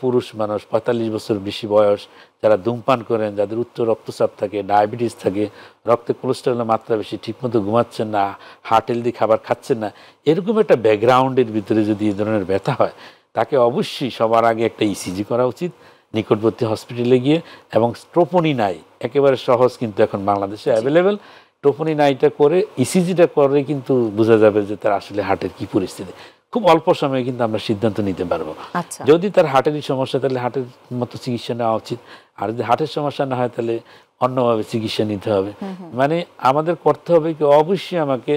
পুরুষ মানুষ ৪৫ বছর বেশি বয়স যারা ধূমপান করেন, যাদের উচ্চ রক্তচাপ থাকে, ডায়াবেটিস থাকে, রক্তে কোলেস্টেরলের মাত্রা বেশি, ঠিকমতো ঘুমাচ্ছেন না, হার্ট হেলদি খাবার খাচ্ছেন না, এরকম একটা ব্যাকগ্রাউন্ডের ভিতরে যদি এই ধরনের ব্যথা হয়, তাকে অবশ্যই সবার আগে একটা ইসিজি করা উচিত নিকটবর্তী হসপিটালে গিয়ে। এবং ট্রোপোনিনাই একেবারে সহজ কিন্তু এখন বাংলাদেশে অ্যাভেলেবেল। ট্রোপোনিনাইটা করে ইসিজিটা করে কিন্তু বোঝা যাবে যে তার আসলে হার্টের কি পরিস্থিতি। খুব অল্প সময়ে কিন্তু আমরা সিদ্ধান্ত নিতে পারবো। যদি তার হার্টেরই সমস্যা তাহলে হার্টের মতো চিকিৎসা নেওয়া উচিত, আর যদি হার্টের সমস্যা না হয় তাহলে অন্যভাবে চিকিৎসা নিতে হবে। মানে আমাদের করতে হবে কি অবশ্যই আমাকে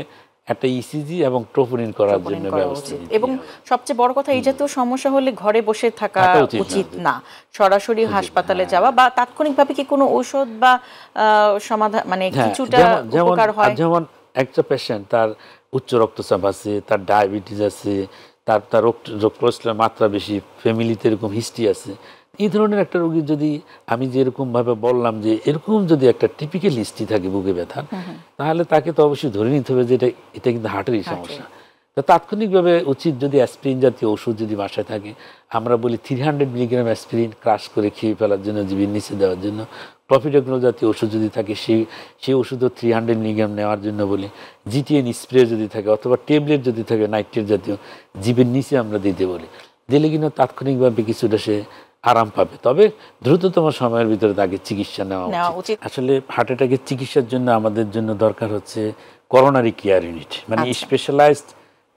একটা ইসিজি এবং ট্রোপোনিন করার জন্য ব্যবস্থা নিতে হবে। এবং সবচেয়ে বড় কথা এই জাতীয় সমস্যা হলে ঘরে বসে থাকা উচিত না, সরাসরি হাসপাতালে যাওয়া বা তাৎক্ষণিকভাবে কি কোনো ঔষধ বা সমাধান মানে কিছুটা উপকার হয়। যেমন একটা পেশেন্ট তার উচ্চ রক্তচাপ আছে, তার ডায়াবেটিস আছে, তার কোলেস্টেরলের মাত্রা বেশি, ফ্যামিলিতে এরকম হিস্ট্রি আছে, এই ধরনের একটা রোগীর যদি আমি যেরকম ভাবে বললাম যে এরকম যদি একটা টিপিক্যাল হিস্ট্রি থাকে বুকে ব্যথার, তাহলে তাকে তো অবশ্যই ধরে নিতে হবে যে এটা কিন্তু হার্টেরই সমস্যা। তো তাৎক্ষণিকভাবে উচিত যদি অ্যাসপিরিন জাতীয় ওষুধ যদি বাসায় থাকে, আমরা বলি 300 মিলিগ্রাম অ্যাসপিরিন ক্রাশ করে খেয়ে ফেলার জন্য, জিভের নিচে দেওয়ার জন্য। ক্লফিডোগ্রাল জাতীয় ওষুধ যদি থাকে সেই ওষুধও 300 মিলিগ্রাম নেওয়ার জন্য বলি। জিটিএন স্প্রে যদি থাকে অথবা ট্যাবলেট যদি থাকে নাইট্রেট জাতীয়, জিভের নিচে আমরা দিতে বলি। দিলে কিন্তু তাৎক্ষণিকভাবে কিছুটা সে আরাম পাবে, তবে দ্রুততম সময়ের ভিতরে তাকে চিকিৎসা নেওয়া উচিত। আসলে হার্ট অ্যাটাকের চিকিৎসার জন্য আমাদের জন্য দরকার হচ্ছে করোনারি কেয়ার ইউনিট, মানে স্পেশালাইজড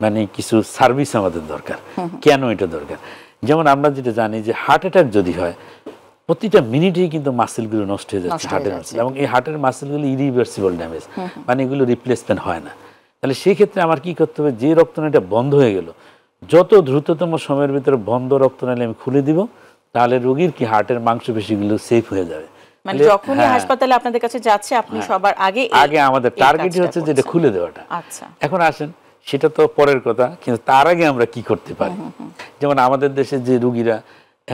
মানে কিছু সার্ভিস আমাদের দরকার। কেন এটা দরকার? যেমন আমরা যেটা জানি যে হার্ট অ্যাটাক যদি হয় প্রতিটা মিনিটেই কিন্তু মাসেলগুলো নষ্ট হয়ে যাচ্ছে, হার্টের মাসেল, এবং এই হার্টের মাসেলগুলো ইরিভার্সিবল ড্যামেজ, মানে এগুলো রিপ্লেসমেন্ট হয় না। তাহলে সেই ক্ষেত্রে আমার কি করতে হবে, যে রক্তনালীটা বন্ধ হয়ে গেল যত দ্রুততম সময়ের ভিতরে বন্ধ রক্তনালী আমি খুলে দিব, তাহলে রোগীর কি হার্টের মাংসপেশিগুলো সেফ হয়ে যাবে। মানে যখনই হাসপাতালে আপনাদের কাছে যাচ্ছে আপনি সবার আগে আমাদের টার্গেটই হচ্ছে যেটা খুলে দেওয়াটা। আচ্ছা, এখন আসেন সেটা তো পরের কথা, কিন্তু তার আগে আমরা কি করতে পারি। যেমন আমাদের দেশে যে রোগীরা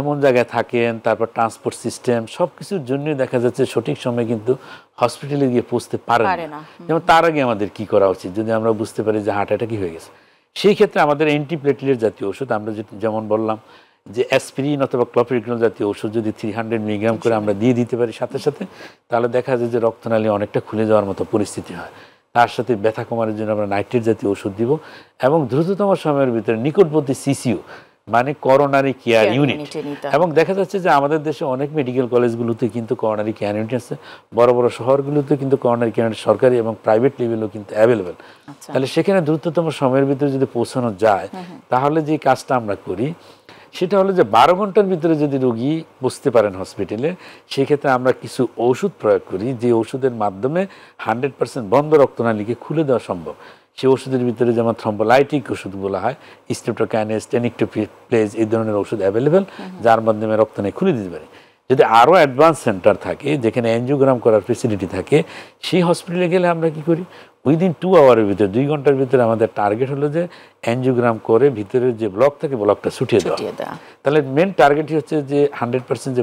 এমন জায়গায় থাকেন, তারপর ট্রান্সপোর্ট সিস্টেম সবকিছুর জন্যই দেখা যাচ্ছে সঠিক সময়ে কিন্তু হসপিটালে গিয়ে পৌঁছতে পারে না। যেমন তার আগে আমাদের কি করা উচিত, যদি আমরা বুঝতে পারি যে হার্ট অ্যাটাক হয়ে গেছে, সেই ক্ষেত্রে আমাদের অ্যান্টিপ্লেটলেট জাতীয় ওষুধ, আমরা যেমন বললাম যে অ্যাসপিরিন অথবা ক্লফিডোগ্রাল জাতীয় ওষুধ যদি 300 মিলিগ্রাম করে আমরা দিয়ে দিতে পারি সাথে সাথে, তাহলে দেখা যায় যে রক্তনালী অনেকটা খুলে যাওয়ার মতো পরিস্থিতি হয়। তার সাথে ব্যথা কমানোর জন্য আমরা নাইট্রেট জাতীয় ওষুধ দিব, এবং দ্রুততম সময়ের ভিতরে নিকটবর্তী সিসিইউ মানে করোনারি কেয়ার ইউনিট। এবং দেখা যাচ্ছে যে আমাদের দেশে অনেক মেডিকেল কলেজগুলোতে কিন্তু করোনারি কেয়ার ইউনিট আছে, বড় বড় শহরগুলোতে কিন্তু করোনারি কেয়ার ইউনিট সরকারি এবং প্রাইভেট লেভেলও কিন্তু অ্যাভেলেবেল। তাহলে সেখানে দ্রুততম সময়ের ভিতরে যদি পৌঁছানো যায়, তাহলে যে কাজটা আমরা করি সেটা হলো যে 12 ঘন্টার ভিতরে যদি রোগী বুঝতে পারেন হসপিটালে, সেক্ষেত্রে আমরা কিছু ওষুধ প্রয়োগ করি, যে ওষুধের মাধ্যমে 100% বন্ধ রক্তনালীকে খুলে দেওয়া সম্ভব। সেই ওষুধের ভিতরে যেমন থ্রম্বোলাইটিক ওষুধ বলা হয়, স্ট্রেপ্টোকাইনেস, টেনিক্টোপ্লেজ, এই ধরনের ওষুধ অ্যাভেলেবেল, যার মাধ্যমে রক্তনালী খুলে দিতে পারি। যদি আরও অ্যাডভান্স সেন্টার থাকে যেখানে অ্যাঞ্জিওগ্রাম করার ফেসিলিটি থাকে, সেই হসপিটালে গেলে আমরা কি করি, উইদিন 2 আওয়ারের ভিতরে 2 ঘন্টার ভিতরে আমাদের টার্গেট হলো যে অ্যাঞ্জিওগ্রাম করে ভিতরের যে ব্লক থাকে ব্লকটা ছুটিয়ে দেওয়া। তাহলে মেন টার্গেটই হচ্ছে যে 100% যে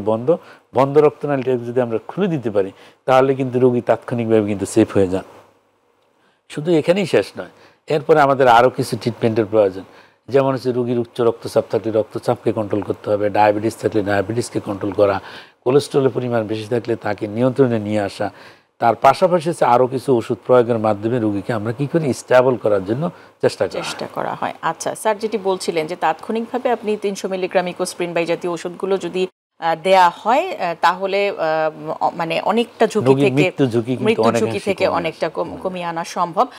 বন্ধ রক্তনালীটা যদি আমরা খুলে দিতে পারি, তাহলে কিন্তু রোগী তাৎক্ষণিকভাবে কিন্তু সেফ হয়ে যান। শুধু এখানেই শেষ নয়, এরপরে আমাদের আরও কিছু ট্রিটমেন্টের প্রয়োজন। যেমন হচ্ছে রোগীর উচ্চ রক্তচাপ থাকলে রক্তচাপকে কন্ট্রোল করতে হবে, ডায়াবেটিস থাকলে ডায়াবেটিসকে কন্ট্রোল করা, কোলেস্ট্রলের পরিমাণ বেশি থাকলে তাকে নিয়ন্ত্রণে নিয়ে আসা। তার পাশাপাশি হচ্ছে আরও কিছু ওষুধ প্রয়োগের মাধ্যমে রোগীকে আমরা কি করি, স্টেবল করার জন্য চেষ্টা করা হয়। আচ্ছা স্যার, যেটি বলছিলেন যে তাৎক্ষণিকভাবে আপনি 300 মিলিগ্রাম ইকোস্প্রিন বা জাতীয় ওষুধগুলো যদি দেয়া হয় তাহলে মানে অনেকটা ঝুঁকি থেকে, মৃত্যু ঝুঁকি থেকে অনেকটা কমিয়ে আনা সম্ভব।